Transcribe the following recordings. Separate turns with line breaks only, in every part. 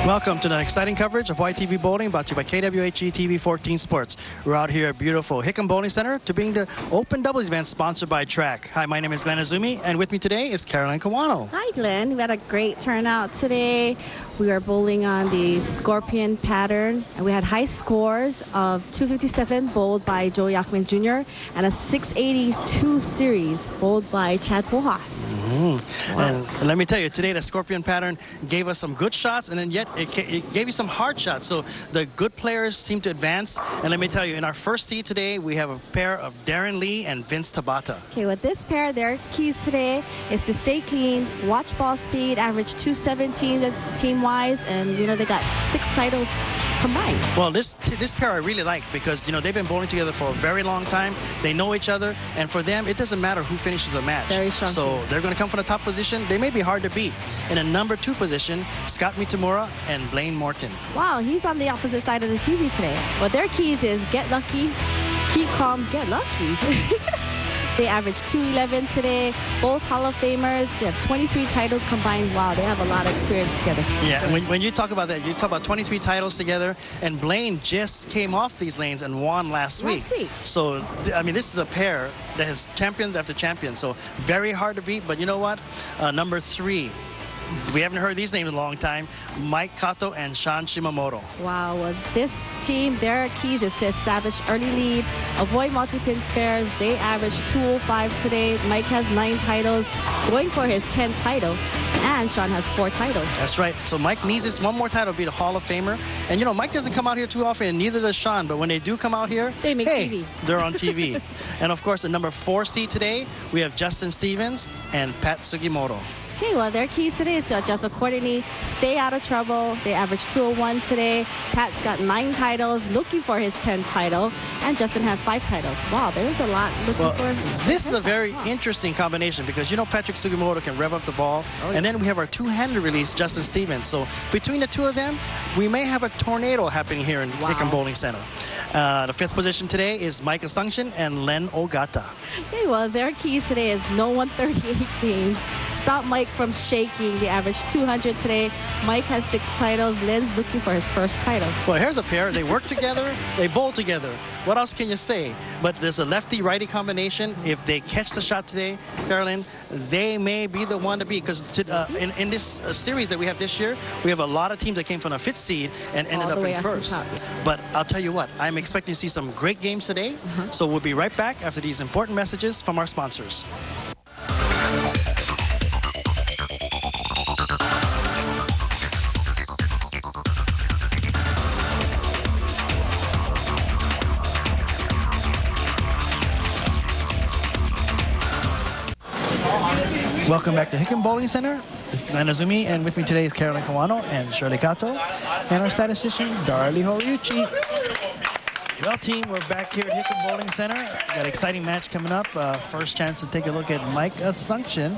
Welcome to the exciting coverage of YTV Bowling, brought to you by KWHE TV 14 Sports. We're out here at beautiful Hickam Bowling Center to bring the Open Doubles event sponsored by Track. Hi, my name is Glenn Azumi, and with me today is Caroline Kawano.
Hi, Glenn. We had a great turnout today. We are bowling on the Scorpion pattern, and we had high scores of 257 bowled by Joe Yakman Jr. and a 682 series bowled by Chad Pujols.
Wow. And let me tell you, today the Scorpion pattern gave us some good shots, and then yet it gave you some hard shots. So the good players seem to advance. And let me tell you, in our first seed today, we have a pair of Darren Lee and Vince Tabata.
Okay, with this pair, their keys today is to stay clean, watch ball speed, average 217 team-wise, and, you know, they got 6 titles combined.
Well, this pair I really like because, you know, they've been bowling together for a very long time. They know each other, and for them, it doesn't matter who finishes the match.
Very strong
So
team.
they're going to come from the top position. They may be hard to beat. In a number 2 position, Scott Mitamura and Blaine Morton.
Wow, he's on the opposite side of the TV today. Well, their keys is get lucky, keep calm, get lucky. They averaged 211 today. Both Hall of Famers. They have 23 titles combined. Wow, they have a lot of experience together.
Yeah, and when you talk about that, you talk about 23 titles together, and Blaine just came off these lanes and won last week. So, I mean, this is a pair that has champions after champions. So, very hard to beat. But you know what? Number 3. We haven't heard these names in a long time. Mike Kato and Sean Shimamoto.
Wow, well, this team, their keys is to establish early lead, avoid multi-pin spares. They averaged 205 today. Mike has 9 titles, going for his 10th title, and Sean has 4 titles.
That's right. So Mike needs this one more title to be the Hall of Famer. And, you know, Mike doesn't come out here too often, and neither does Sean. But when they do come out here,
they make TV.
They're on TV. And, of course, the number 4 seed today, we have Justin Stevens and Pat Sugimoto.
Okay, well, their keys today is to adjust accordingly, stay out of trouble. They averaged 201 today. Pat's got 9 titles, looking for his 10th title, and Justin had 5 titles. Wow, there's a lot looking for.
This is a very interesting combination because, you know, Patrick Sugimoto can rev up the ball, and then we have our two-handed release, Justin Stevens. So between the two of them, we may have a tornado happening here in Hickam Bowling Center. The 5th position today is Mike Asuncion and Len Ogata.
Okay, well, their keys today is no 138 games. Stop Mike from shaking. They averaged 200 today. Mike has 6 titles. Len's looking for his first title.
Well, here's a pair. They work together. They bowl together. What else can you say? But there's a lefty-righty combination. If they catch the shot today, Carolyn, they may be the one to beat. Because in this series that we have this year, we have a lot of teams that came from the 5th seed and ended up in 1st. But I'll tell you what, I'm expecting to see some great games today. So we'll be right back after these important messages from our sponsors. Welcome back to Hickam Bowling Center. This is Glenn Azumi, and with me today is Caroline Kawano and Shirley Kato, and our statistician, Darlie Horiuchi. Well, team, we're back here at Hickam Bowling Center. Got an exciting match coming up. First chance to take a look at Mike Asuncion,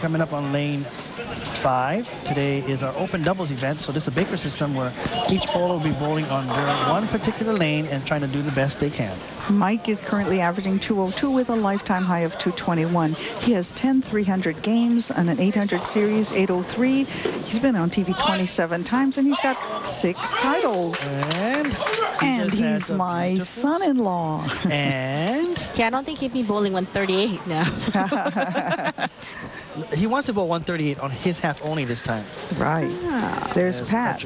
coming up on lane 5. Today is our open doubles event, so this is a Baker system where each bowler will be bowling on their one particular lane and trying to do the best they can.
Mike is currently averaging 202 with a lifetime high of 221. He has 10 300 games and an 800 series, 803. He's been on TV 27 times, and he's got 6 titles. And he's my son-in-law.
And?
Okay, I don't think he'd be bowling 138 now.
He wants to bowl 138 on his half only this time.
Right. There's Pat,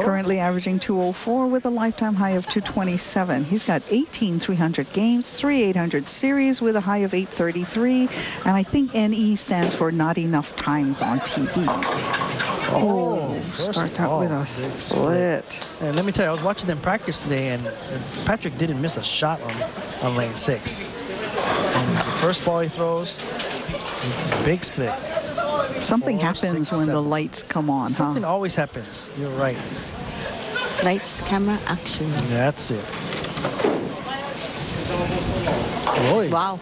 currently averaging 204 with a lifetime high of 227. He's got 18 300 games, 3 800 series with a high of 833. And I think NE stands for not enough times on TV. Starts out with a split.
And let me tell you, I was watching them practice today, and Patrick didn't miss a shot on lane 6. And the first ball he throws, it's a big split.
Something happens when the lights come on,
Something always happens. You're right.
Lights, camera, action.
That's it. Boy.
Wow.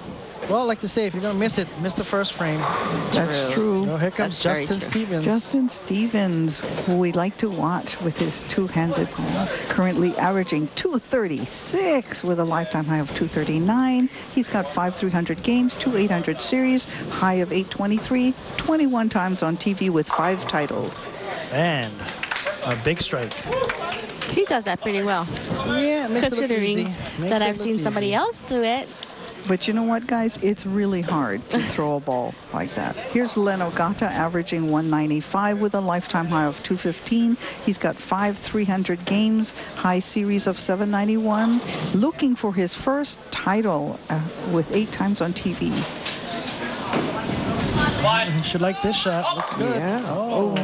Well, I like to say, if you're going to miss it, miss the first frame.
That's true.
Oh, here comes Justin Stevens.
Justin Stevens, who we like to watch with his two-handed ball, currently averaging 236 with a lifetime high of 239. He's got 5 300 games, 2 800 series, high of 823, 21 times on TV with 5 titles.
And A big strike.
He does that pretty well,
Yeah, it makes it look
considering
easy. Makes
that
it
I've
look
seen somebody
easy.
else do it.
But you know what, guys? It's really hard to throw a ball like that. Here's Len Ogata averaging 195 with a lifetime high of 215. He's got 5 300 games, high series of 791. Looking for his first title with 8 times on TV.
You should like this shot. Looks good.
Yeah.
Oh,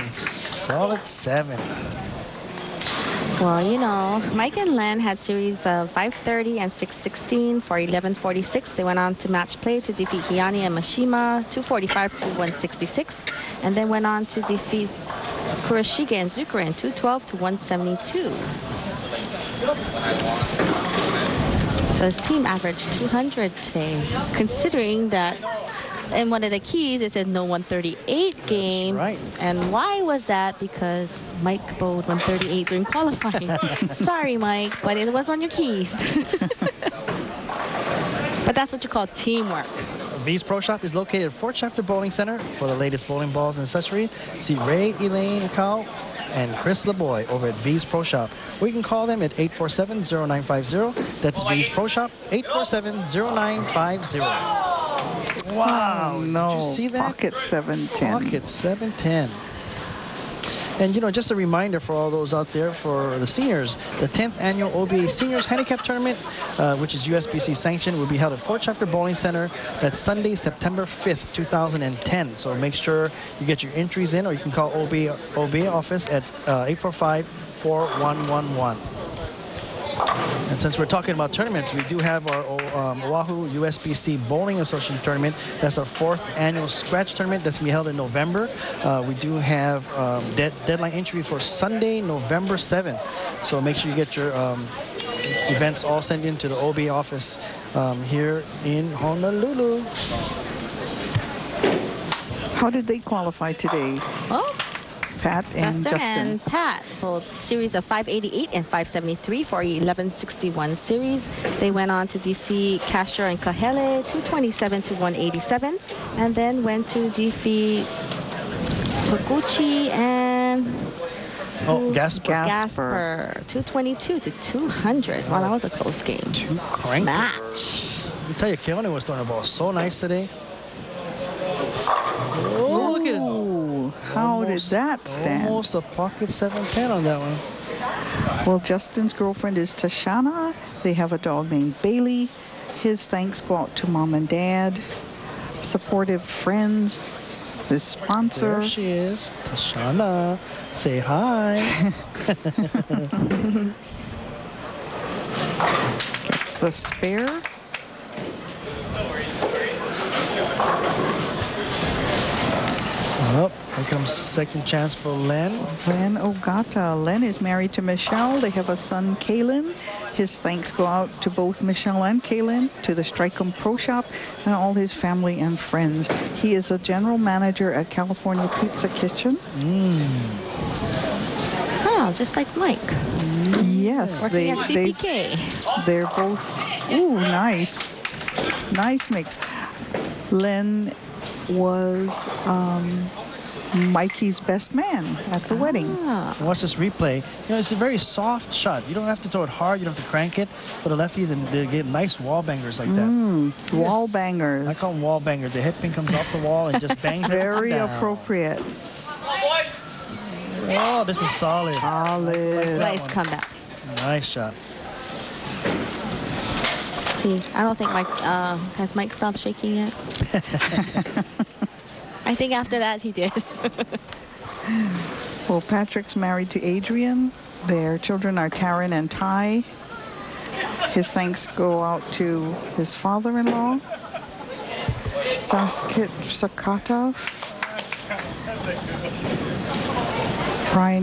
solid 7.
Well, you know, Mike and Len had series of 530 and 616 for 1146. They went on to match play to defeat Hiyani and Mashima 245 to 166, and then went on to defeat Kurashige and Zukeran 212 to 172. So his team averaged 200 today, considering that in one of the keys it said no 138 game.
That's right.
And why was that? Because Mike bowled 138 during qualifying. Sorry, Mike, but it was on your keys. But that's what you call teamwork.
V's Pro Shop is located at Fort Shafter Bowling Center. For the latest bowling balls and accessory, see Ray, Elaine, Cal, and Chris LeBoy over at V's Pro Shop. We can call them at 847-0950. That's V's Pro Shop, 847-0950. Wow,
No,
did you see that?
pocket 710.
Pocket 710. And, you know, just a reminder for all those out there, for the seniors, the 10th annual OBA Seniors Handicap Tournament, which is USBC sanctioned, will be held at Fort Shafter Bowling Center. That's Sunday, September 5th, 2010. So make sure you get your entries in, or you can call OBA office at 845-4111. And since we're talking about tournaments, we do have our Oahu USBC Bowling Association tournament. That's our 4th annual scratch tournament that's going to be held in November. We do have deadline entry for Sunday, November 7th. So make sure you get your events all sent in to the OB office here in Honolulu.
How did they qualify today?
Well,
Pat and Justin.
and Pat, both series of 588 and 573 for 1161 series. They went on to defeat Casher and Kahele 227 to 187, and then went to defeat Tokuchi and
Gasper.
222 to 200. Wow, that was a close game.
Two crankers.
Match.
I tell you, Keone was throwing the ball so nice today. Oh, look at it.
How did that stand?
Almost a pocket 710 on that one.
Well, Justin's girlfriend is Tashana. They have a dog named Bailey. His thanks go out to mom and dad, supportive friends, his sponsor.
There she is, Tashana. Say hi.
Gets the spare.
Oh, here comes second chance for Len.
Len Ogata. Len is married to Michelle. They have a son, Kalen. His thanks go out to both Michelle and Kalen, to the Strike'em Pro Shop, and all his family and friends. He is a general manager at California Pizza Kitchen.
Oh, just like Mike.
Yes,
Working at CPK.
they're both, ooh, nice. Nice mix. Len was Mikey's best man at the wedding.
Watch this replay. You know, it's a very soft shot. You don't have to throw it hard. You don't have to crank it. For the lefties, and they get nice wall bangers like that.
Wall bangers.
I call them wall bangers. The head pin comes off the wall and just bangs it
Very
down.
appropriate.
Oh, this is solid.
Solid.
Nice comeback.
Nice shot.
See, I don't think Mike, has Mike stopped shaking yet? I think after that he did.
Well, Patrick's married to Adrian. Their children are Taryn and Ty. His thanks go out to his father-in-law, Saskit Sakata. Brian